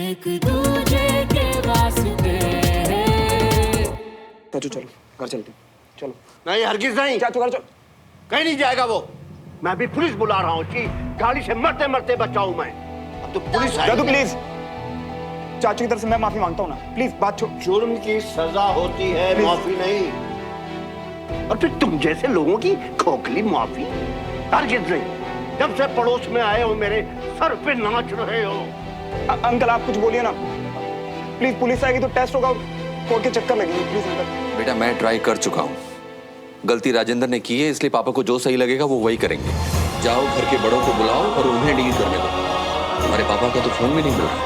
एक दूजे के वास्ते। चाचू चलो घर चलते हैं, चलो। नहीं हरगिज नहीं, चाचू घर चलो। कहीं नहीं जाएगा वो। मैं भी पुलिस बुला रहा हूँ कि गाड़ी से मरते मरते बचाऊं मैं। अब तो पुलिस दादू प्लीज, चाचू की तरफ से मैं माफी मांगता हूँ ना, प्लीज बात छोड़। जुर्म की सजा होती है, माफी नहीं। और फिर तुम जैसे लोगों की खोखली माफी हरगिज नहीं। जब से पड़ोस में आए हो मेरे सर पे नाच रहे हो। अंकल आप कुछ बोलिए ना प्लीज, पुलिस आएगी तो टेस्ट होगा, कोर्ट के चक्कर लगेंगे, प्लीज अंकल। बेटा मैं ट्राई कर चुका हूँ, गलती राजेंद्र ने की है, इसलिए पापा को जो सही लगेगा वो वही करेंगे। जाओ घर के बड़ों को बुलाओ और उन्हें डील करने दो। हमारे पापा का तो फोन भी नहीं मिल रहा है।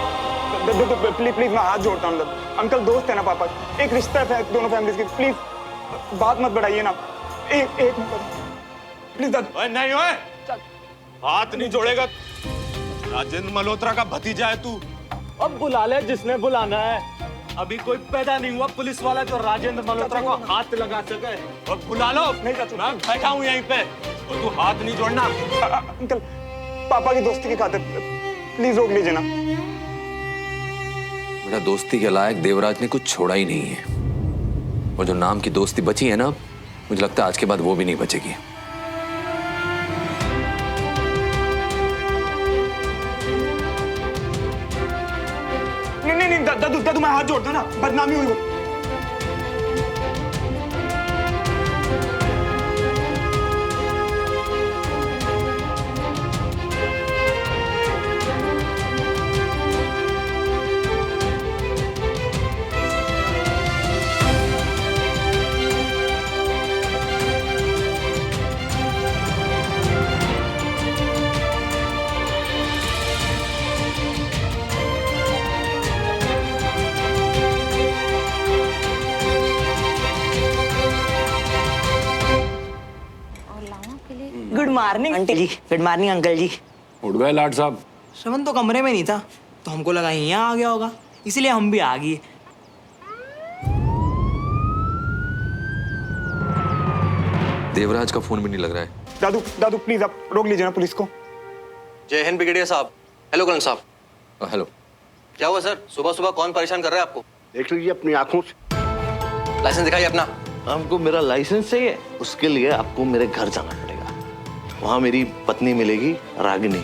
प्लीज प्लीज मैं हाथ जोड़ता हूँ अंकल, दोस्त है ना पापा, एक रिश्ता है दोनों फैमिलीज की, प्लीज बात मत बढ़ाइए ना। एक प्लीज दादू। नहीं ओए, हाथ नहीं जोड़ेगा। राजेंद्र मल्होत्रा का भतीजा है तू। अब बुला ले जिसने बुलाना है। अभी कोई पैदा नहीं हुआ पुलिस वाला जो राजेंद्र मल्होत्रा को हाथ लगा सके। और बुला लो। नहीं चाचू, मैं बैठा हूँ यहीं पे, और तू हाथ नहीं जोड़ना। अंकल पापा की दोस्ती की खातिर प्लीज रोक लीजिए ना। बेटा दोस्ती के लायक देवराज ने कुछ छोड़ा ही नहीं है, और जो नाम की दोस्ती बची है ना, मुझे लगता है आज के बाद वो भी नहीं बचेगी। नहीं दादू मैं हाथ जोड़ता हूँ ना, बदनामी हुई हो। गुड मॉर्निंग आंटी जी। गुड मॉर्निंग अंकल जी। उठ गए लाड साहब। श्रवण तो कमरे में नहीं था, तो हमको लगा यहाँ आ गया होगा, इसलिए हम भी आ गए। देवराज का फोन भी नहीं लग रहा है। दादू प्लीज आप रोक लीजिए ना पुलिस को। जय हिंद ब्रिगेडियर साहब। हेलो करण साहब। हेलो। क्या हुआ सर, सुबह सुबह कौन परेशान कर रहा है आपको? देख लीजिए अपनी आंखों से। लाइसेंस दिखाइए अपना। हमको मेरा लाइसेंस चाहिए, उसके लिए आपको मेरे घर जाना पड़ेगा। वहाँ मेरी पत्नी मिलेगी रागिनी,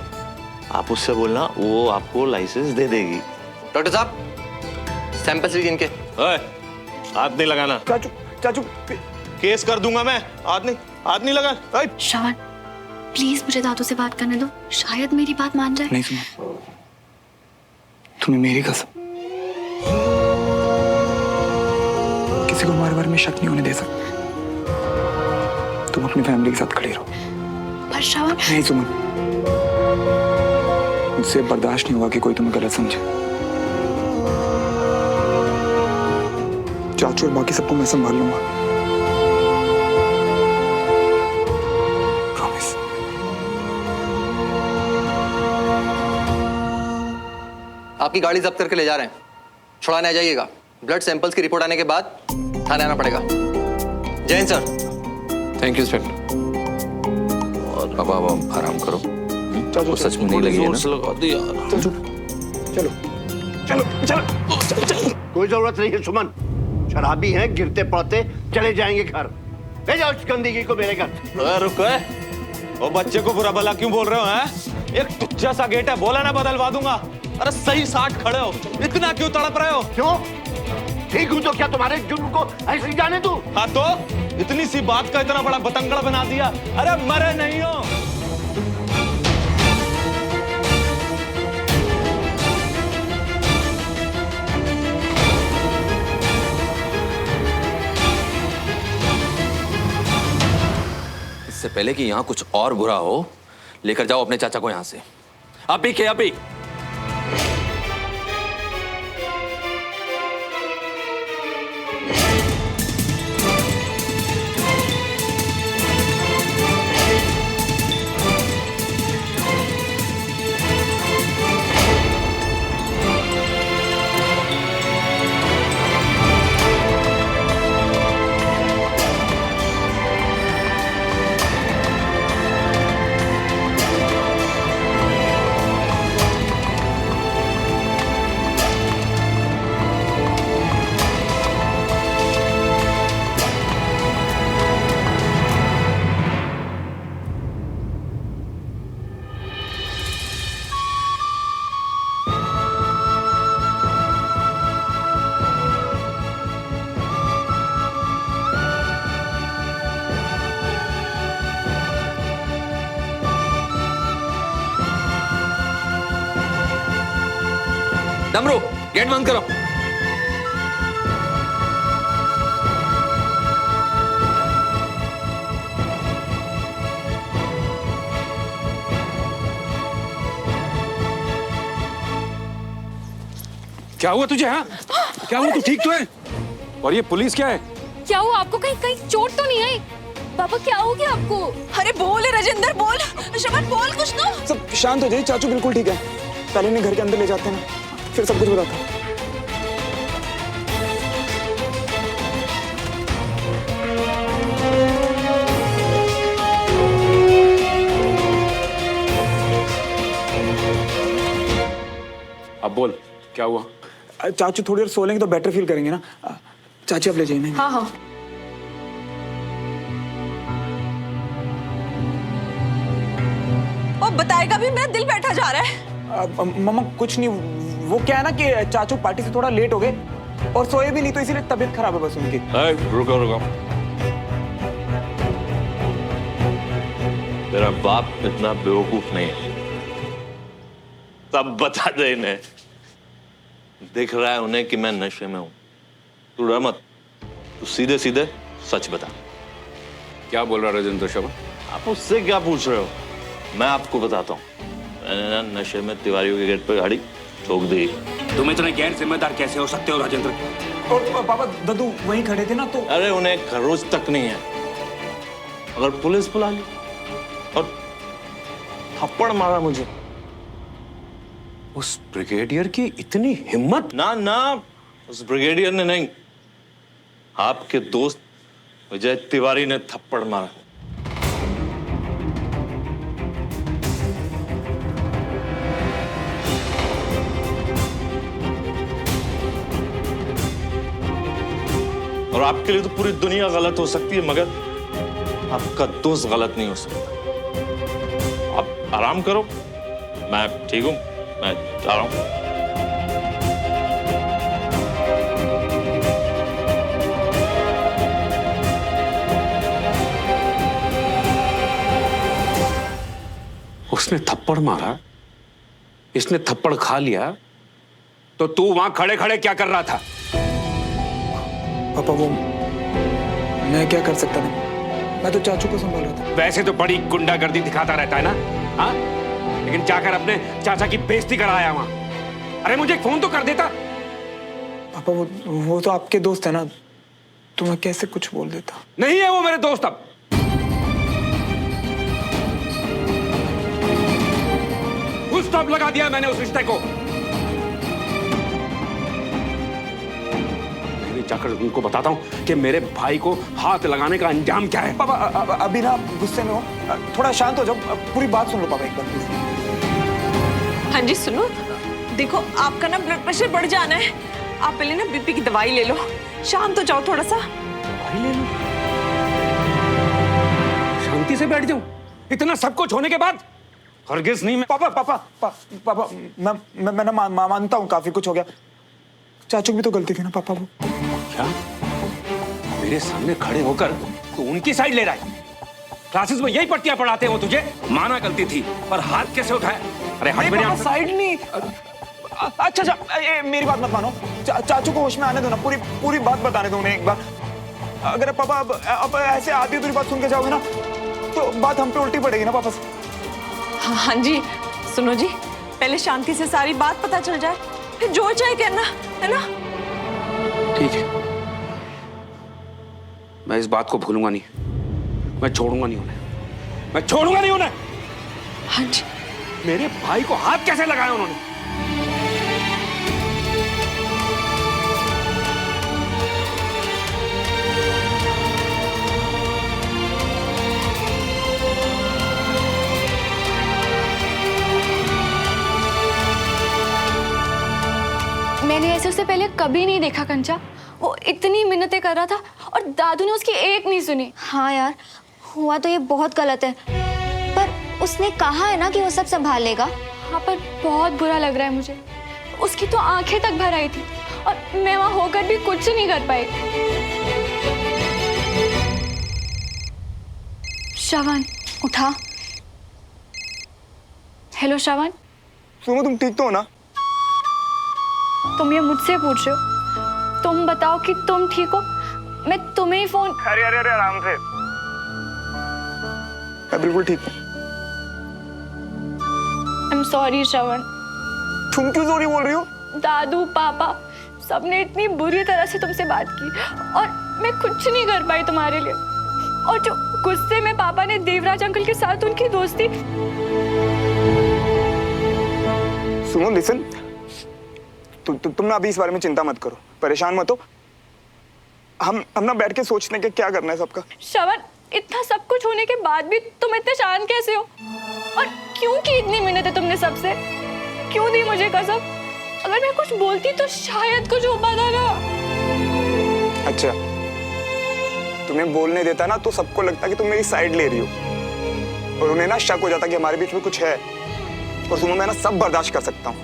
आप उससे बोलना, वो आपको लाइसेंस दे देगी। डॉक्टर साहब सैंपल्स लीजिए इनके। हाथ नहीं लगाना। चाचू केस कर दूंगा मैं। हाथ नहीं लगा। श्रवण प्लीज मुझे दादू से बात करने दो, शायद मेरी बात मान जाए। नहीं सुना, तुम्हें मेरी कसम, किसी को हमारे बारे में शक नहीं होने दे सकते। तुम अपनी फैमिली के साथ खड़े रहो। पर श्रवण नहीं सुमन, मुझसे बर्दाश्त नहीं होगा कि कोई तुम्हें गलत समझे। चाचू और बाकी सबको मैं संभाल लूंगा, प्रॉमिस। आपकी गाड़ी जब्त करके ले जा रहे हैं, छुड़ाने आ जाइएगा। ब्लड सैंपल्स की रिपोर्ट आने के बाद थाने आना पड़ेगा। जय Hind sir. Thank you inspector. अब आराम करो। चाचू सच में नहीं लगी है ना? चाचू चलो चलो चलो चलो। कोई जरूरत नहीं है सुमन, शराबी हैं, गिरते पड़ते चले जाएंगे घर। ले जाओ इस गंदगी को मेरे घर। रुक, वो बच्चे को बुरा भला क्यों बोल रहे हो? हैं? एक टुच्चा सा गेट है, बोला ना बदलवा दूंगा। अरे सही साथ खड़े हो, इतना क्यों तड़प रहे हो? क्यों ठीक हूं तो क्या तुम्हारे जुर्म को ऐसे ही जाने दूं? हाँ तो इतनी सी बात का इतना बड़ा बतंगड़ बना दिया। अरे मरे नहीं हो। इससे पहले कि यहाँ कुछ और बुरा हो, लेकर जाओ अपने चाचा को यहाँ से अभी। डमरू गेट बंद करो। क्या हुआ तुझे? हाँ क्या हुआ? तू ठीक तो है? और ये पुलिस क्या है? क्या हुआ आपको? कहीं कहीं चोट तो नहीं आई? पापा क्या हो गया आपको? अरे बोल राजेंद्र, बोल। शबन बोल कुछ तो। सब शांत हो जाइए, चाचू बिल्कुल ठीक है। पहले इन्हें घर के अंदर ले जाते हैं ना, फिर सब कुछ बताता हूँ। अब बोल क्या हुआ? चाचू थोड़ी देर सो लेंगे तो बेटर फील करेंगे ना। चाची अब ले जाइए। हाँ हाँ। और बताएगा भी, मेरा दिल बैठा जा रहा है। मम्मा कुछ नहीं, वो क्या है ना कि चाचू पार्टी से थोड़ा लेट हो गए और सोए भी नहीं, तो इसीलिए तबीयत खराब है बस उनकी। रुको रुको, तेरा बाप इतना बेवकूफ नहीं है। तब बता दे इन्हें, दिख रहा है उन्हें कि मैं नशे में हूं। तू डर मत, तू सीधे सीधे सच बता। क्या बोल रहा राजेंद्र शर्मा? आप उससे क्या पूछ रहे हो? मैं आपको बताता हूँ। मैंने ना नशे में तिवारियों के गेट पर गाड़ी ठोक दी। तुम इतने गैर जिम्मेदार कैसे हो सकते हो राजेंद्र? और पापा दद्दू वहीं खड़े थे ना, तो अरे उन्हें खरोच तक नहीं है। अगर पुलिस बुला ली और थप्पड़ मारा मुझे। उस ब्रिगेडियर की इतनी हिम्मत? ना ना, उस ब्रिगेडियर ने नहीं, आपके दोस्त विजय तिवारी ने थप्पड़ मारा। और आपके लिए तो पूरी दुनिया गलत हो सकती है, मगर आपका दोस्त गलत नहीं हो सकता। आप आराम करो, मैं ठीक हूं, मैं जा रहा हूं। उसने थप्पड़ मारा, इसने थप्पड़ खा लिया, तो तू वहां खड़े खड़े क्या कर रहा था? पापा वो मैं क्या कर सकता था, मैं तो चाचू को संभाल रहा था। वैसे तो बड़ी गुंडागर्दी दिखाता रहता है ना, हाँ? लेकिन जाकर अपने चाचा की बेइज्जती कराया वहां। अरे मुझे फोन तो कर देता। पापा वो तो आपके दोस्त है ना, तो मैं कैसे कुछ बोल देता। नहीं है वो मेरे दोस्त। अब फुल स्टॉप लगा दिया मैंने उस रिश्ते को। जाकर उनको बताता हूं कि मेरे भाई को हाथ लगाने का अंजाम क्या है। पापा अभी ना गुस्से में हो, थोड़ा शांत हो जाओ, पूरी बात सुन लो पापा एक बार प्लीज। हाँ जी सुनो, देखो आपका ना ब्लड प्रेशर बढ़ जाना है, आप पहले ना बीपी की दवाई ले लो, शांत हो जाओ थोड़ा सा। दवाई ले लो? शांति से बैठ जाऊं इतना सब कुछ होने के बाद? हरगिज नहीं। मैं पापा मैं ना मानता हूँ काफी कुछ हो गया, चाचू की भी तो गलती थी ना पापा। वो क्या मेरे सामने खड़े होकर तू उनकी साइड ले रहा है? क्लासेस में यही पट्टियां पढ़ाते हो तुझे? माना गलती थी, पर हाथ कैसे उठाया? अरे हट मेरे यहाँ से। साइड नहीं। अच्छा मेरी बात मत मानो, चाचू को होश में आने दो ना, पूरी बात बताने दो उन्हें एक बार। अगर पापा अब ऐसे आधी अधूरी बात सुन के जाओगे ना, तो बात हम पे उल्टी पड़ेगी ना वापस। हाँ जी सुनो जी, पहले शांति से सारी बात पता चल जाए, फिर जो चाहे करना है ना। ठीक है, मैं इस बात को भूलूंगा नहीं, मैं छोड़ूंगा नहीं उन्हें, मैं छोड़ूंगा नहीं उन्हें। हाँ जी। मेरे भाई को हाथ कैसे लगाया उन्होंने? मैंने ऐसे उसे पहले कभी नहीं देखा कंचा। वो इतनी मिन्नतें कर रहा था और दादू ने उसकी एक नहीं सुनी। हाँ यार, हुआ तो ये बहुत गलत है, पर उसने कहा है ना कि वो सब संभाल लेगा। हाँ पर बहुत बुरा लग रहा है मुझे। उसकी तो आंखें तक भर आई थी और मैं वहां होकर भी कुछ नहीं कर पाई। श्रवण उठा। हेलो श्रवण। सुनो तुम ठीक तो हो ना? तुम ये मुझसे पूछ रहे हो? तुम बताओ कि तुम ठीक हो, मैं तुम्हें ही फोन। अरे अरे अरे आराम से, मैं बिल्कुल ठीक हूँ। आई एम सॉरी श्रवण। तुम क्यों सॉरी बोल रही हो? दादू पापा सबने इतनी बुरी तरह से तुमसे बात की और मैं कुछ नहीं कर पाई तुम्हारे लिए। और जो गुस्से में पापा ने देवराज अंकल के साथ उनकी दोस्ती। सुनो लिसन, तुम ना अभी इस बारे में चिंता मत करो, परेशान मत हो। हम ना बैठ के सोचते हैं कि क्या करना है सबका। श्रवण, इतना सब कुछ होने के बाद भी तुम इतने शांत कैसे हो? और क्यों की इतनी मिन्नतें तुमने सबसे? क्यों दी मुझे कसम? अगर मैं कुछ बोलती तो शायद कुछ हो पाता ना। अच्छा, तुम्हें बोलने देता ना तो सबको लगता कि तुम मेरी साइड ले रही हो और उन्हें ना शक हो जाता कि हमारे बीच में कुछ है। और सुनो, मैं ना सब बर्दाश्त कर सकता हूँ,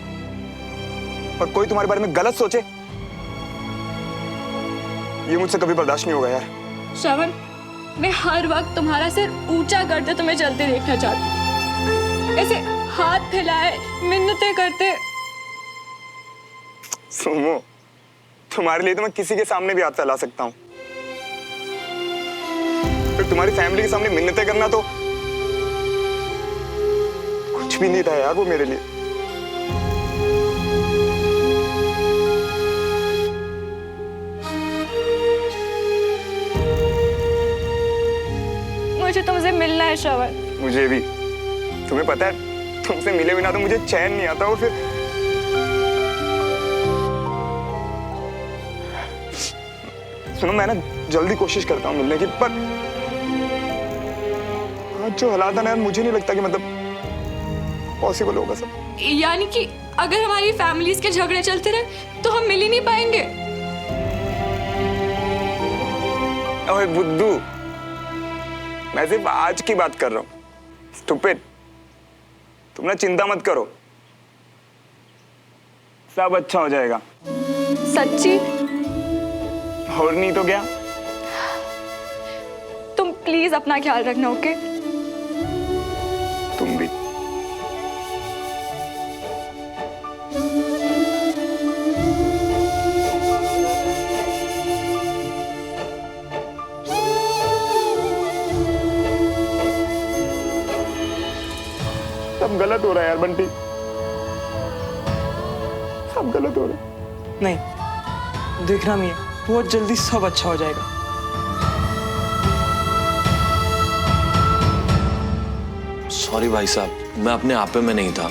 पर कोई तुम्हारे बारे में गलत सोचे ये मुझसे कभी बर्दाश्त नहीं होगा यार। श्रवण, मैं हर वक्त तुम्हारा सिर ऊंचा करते तुम्हें चलते देखना चाहती हूँ, ऐसे हाथ फैलाए मिन्नतें करते। सुनो, तुम्हारे लिए तो मैं किसी के सामने भी हाथ फैला सकता हूँ, फिर तुम्हारी फैमिली के सामने मिन्नतें करना तो कुछ भी नहीं था यार वो मेरे लिए। मुझे तुमसे मिलना है श्रवण। मुझे भी। तुम्हें पता है, तुमसे मिले बिना तो मुझे चैन नहीं आता। और फिर सुनो, मैं ना जल्दी कोशिश करता हूँ मिलने की, पर आज जो हालात है ना यार, मुझे नहीं लगता कि मतलब पॉसिबल होगा सब। यानी कि अगर हमारी फैमिलीज के झगड़े चलते रहे तो हम मिल ही नहीं पाएंगे। ओए बुद्धू, मैं सिर्फ आज की बात कर रहा हूँ। स्टूपिड, तुम ना चिंता मत करो, सब अच्छा हो जाएगा। सच्ची? और नहीं तो क्या। तुम प्लीज अपना ख्याल रखना, ओके? तुम भी। सब गलत हो रहा है यार बंटी, सब गलत हो रहा है। नहीं, देखना मियां, बहुत जल्दी सब अच्छा हो जाएगा। सॉरी भाई साहब, मैं अपने आपे में नहीं था,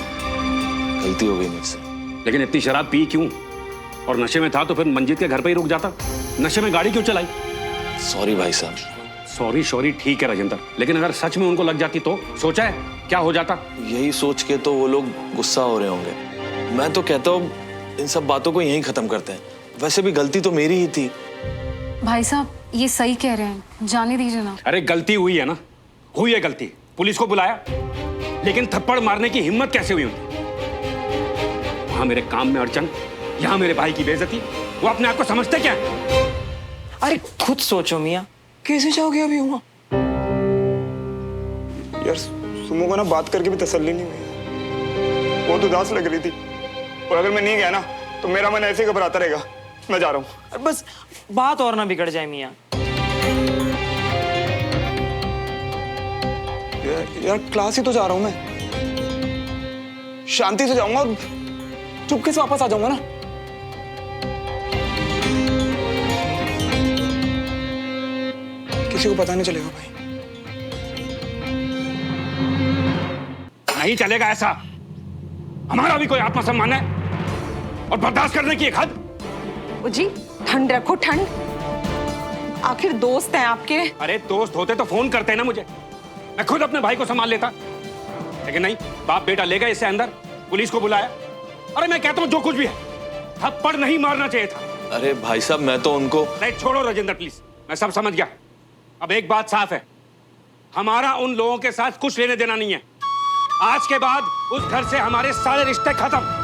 गलती हो गई मुझसे। लेकिन इतनी शराब पी क्यों? और नशे में था तो फिर मंजीत के घर पे ही रुक जाता, नशे में गाड़ी क्यों चलाई? सॉरी भाई साहब। सॉरी सॉरी ठीक है राजेंद्र, लेकिन अगर सच में उनको लग जाती तो सोचा है क्या हो जाता? यही सोच के तो वो लोग गुस्सा हो रहे होंगे। मैं तो कहता हूँ इन सब बातों को यहीं खत्म करते हैं, वैसे भी गलती तो मेरी ही थी। भाई साहब ये सही कह रहे हैं, जाने दीजिए ना। अरे गलती हुई है ना, हुई है गलती, पुलिस को बुलाया, लेकिन थप्पड़ मारने की हिम्मत कैसे हुई उनकी? वहां मेरे काम में अड़चन, यहाँ मेरे भाई की बेइज्जती, वो अपने आप को समझते क्या है? अरे खुद सोचो मियां, कैसे जाओगे अभी वहां? यार सुमो को ना बात करके भी तसल्ली नहीं हुई, बहुत उदास लग रही थी, और अगर मैं नहीं गया ना तो मेरा मन ऐसे घबराता रहेगा। मैं जा रहा हूँ। बस बात और ना बिगड़ जाए मियां। यार क्लास ही तो जा रहा हूँ मैं, शांति से जाऊंगा और चुपके से वापस आ जाऊंगा ना। किसी को पता नहीं चलेगा भाई। नहीं चलेगा ऐसा, हमारा भी कोई आत्मसम्मान है और बर्दाश्त करने की एक हद। जी ठंड रखो, ठंड। आखिर दोस्त हैं आपके। अरे दोस्त होते तो फोन करते ना मुझे, मैं खुद अपने भाई को संभाल लेता, लेकिन नहीं, बाप बेटा ले गए इसे अंदर, पुलिस को बुलाया। अरे मैं कहता हूँ जो कुछ भी है, थप्पड़ नहीं मारना चाहिए था। अरे भाई साहब मैं तो उनको। नहीं छोड़ो राजेंद्र प्लीज, मैं सब समझ गया। अब एक बात साफ है, हमारा उन लोगों के साथ कुछ लेने देना नहीं है। आज के बाद उस घर से हमारे सारे रिश्ते खत्म।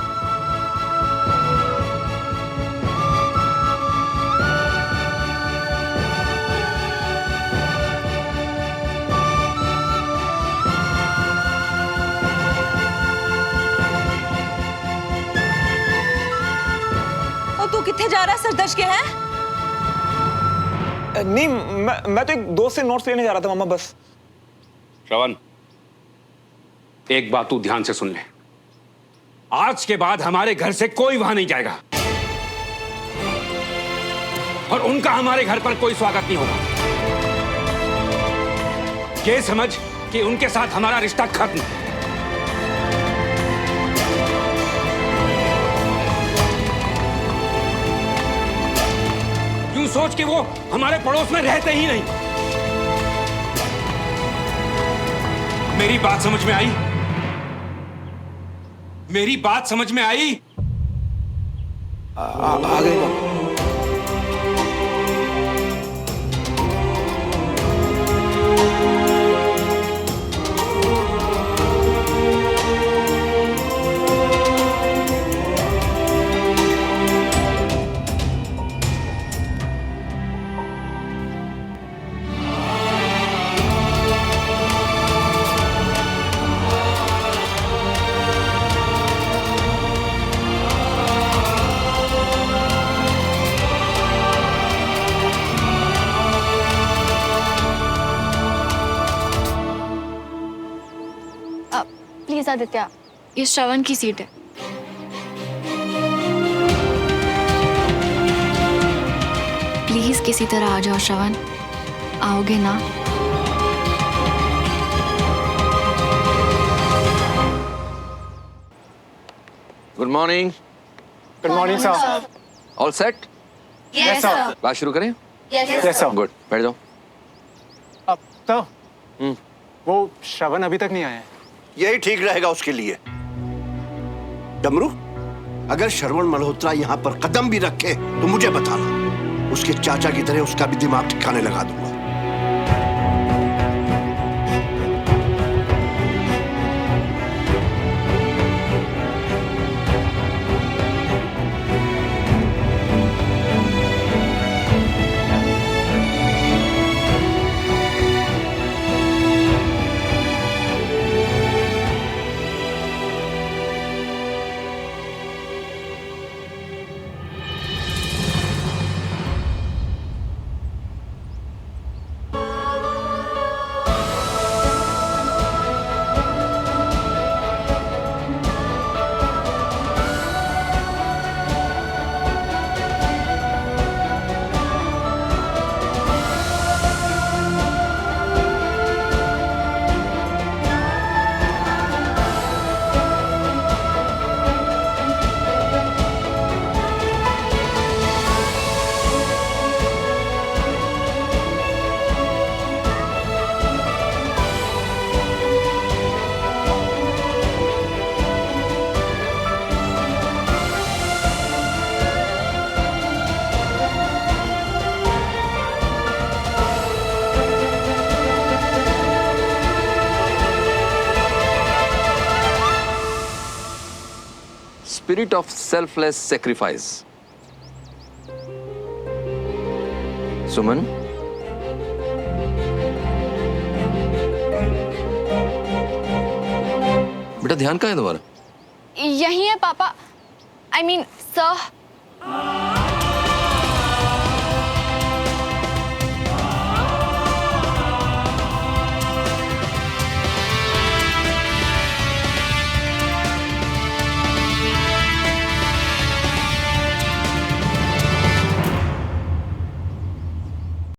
तू किथे जा रहा है सरदर्श के हैं? नहीं, मैं तो एक दोस्त से नोट्स लेने जा रहा था मामा, बस। श्रवण, एक बात तू ध्यान से सुन ले। आज के बाद हमारे घर से कोई वहां नहीं जाएगा और उनका हमारे घर पर कोई स्वागत नहीं होगा। ये समझ कि उनके साथ हमारा रिश्ता खत्म। यूं सोच कि वो हमारे पड़ोस में रहते ही नहीं। मेरी बात समझ में आई? मेरी बात समझ में आई? आ गए मामा। प्लीज आदित्य, ये श्रवण की सीट है। प्लीज किसी तरह आ जाओ श्रवण, आओगे ना? Good morning. Good morning sir. All set? Yes sir. बात शुरू करें? Yes sir. गुड, बैठ जाओ। अब तो वो श्रवण अभी तक नहीं आया है। यही ठीक रहेगा उसके लिए। डमरू, अगर श्रवण मल्होत्रा यहाँ पर कदम भी रखे तो मुझे बताना। उसके चाचा की तरह उसका भी दिमाग ठिकाने लगा दूंगा। Spirit of selfless sacrifice. सुमन, बेटा ध्यान कहाँ है तुम्हारा? यही है पापा। I mean, sir.